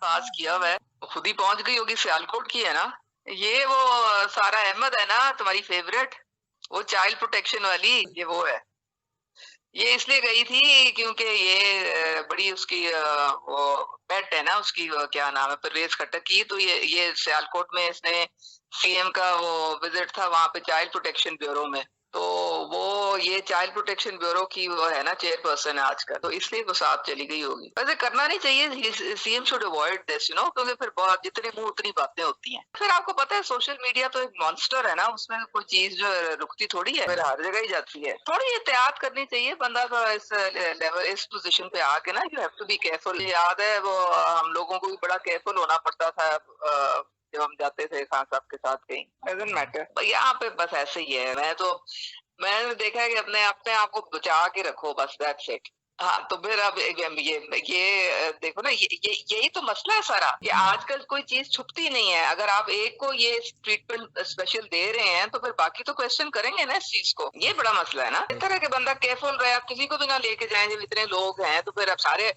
पास किया हुआ है, वो खुद ही पहुंच गई होगी, सियालकोट की है ना। ये वो सारा अहमद है ना, तुम्हारी फेवरेट, वो चाइल्ड प्रोटेक्शन वाली, ये वो है। ये इसलिए गई थी क्योंकि ये बड़ी उसकी वो पेट है ना उसकी, क्या नाम है, परवेज खट्टक की। तो ये सियालकोट में इसने सीएम का वो विजिट था वहां पे चाइल्ड प्रोटेक्शन ब्यूरो में। तो वो ये चाइल्ड प्रोटेक्शन ब्यूरो की वो है ना चेयरपर्सन है आजकल, तो इसलिए वो साथ चली गई होगी। वैसे करना नहीं चाहिए, सीएम शुड अवॉइड दिस क्योंकि फिर बहुत जितने मुंह उतनी बातें होती हैं। फिर आपको पता है सोशल मीडिया तो एक मॉन्स्टर है ना, उसमें कोई चीज जो रुकती थोड़ी है, फिर हर जगह ही जाती है। थोड़ी एहतियात करनी चाहिए बंदा का इस लेवल, इस पोजीशन पे आके ना, you have to be careful. याद है वो हम लोगों को भी बड़ा केयरफुल होना पड़ता था जब हम जाते थे खान साहब के साथ कहीं। डजंट मैटर, यहाँ पे बस ऐसे ही है। मैंने देखा है कि अपने आप को बचा के रखो, बस दैट्स इट। हाँ, तो फिर अब ये देखो ना, यही तो मसला है सारा, कि आजकल कोई चीज छुपती नहीं है। अगर आप एक को ये ट्रीटमेंट स्पेशल दे रहे हैं तो फिर बाकी तो क्वेश्चन करेंगे ना इस चीज को। ये बड़ा मसला है ना। इस तरह के बंदा केयरफुल रहे, आप किसी को भी ना लेके जाएं जब इतने लोग हैं, तो फिर अब सारे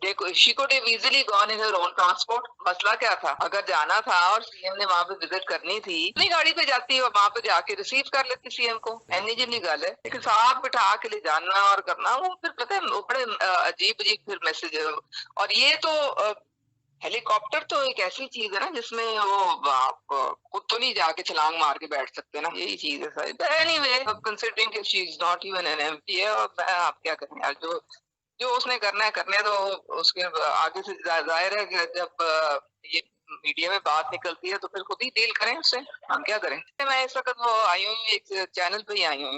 देखो, she could have easily gone in her own transport. मसला क्या था, अगर जाना था और सीएम ने वहां पे विजिट करनी थी, अपनी गाड़ी पे जाती और वहां पे जाके रिसीव कर लेती सीएम को। एनी जिन्नी गल है, लेकिन साथ बिठा के ले जाना और करना, वो फिर पता है वो बड़े अजीब अजीब फिर मैसेज। और ये तो हेलीकॉप्टर तो एक ऐसी चीज है ना जिसमें वो आप खुद तो नहीं जाके छलांग मार के बैठ सकते ना, यही चीज है sir. Anyway, considering she is not even an MP है, और आप क्या करें यार, जो जो उसने करना है करने दो। उसके आगे से जाहिर है कि जब ये मीडिया में बात निकलती है तो फिर खुद ही डील करें उससे, हम क्या करें। मैं इस वक्त वो आई हुई एक चैनल पे ही आई हुई हूँ।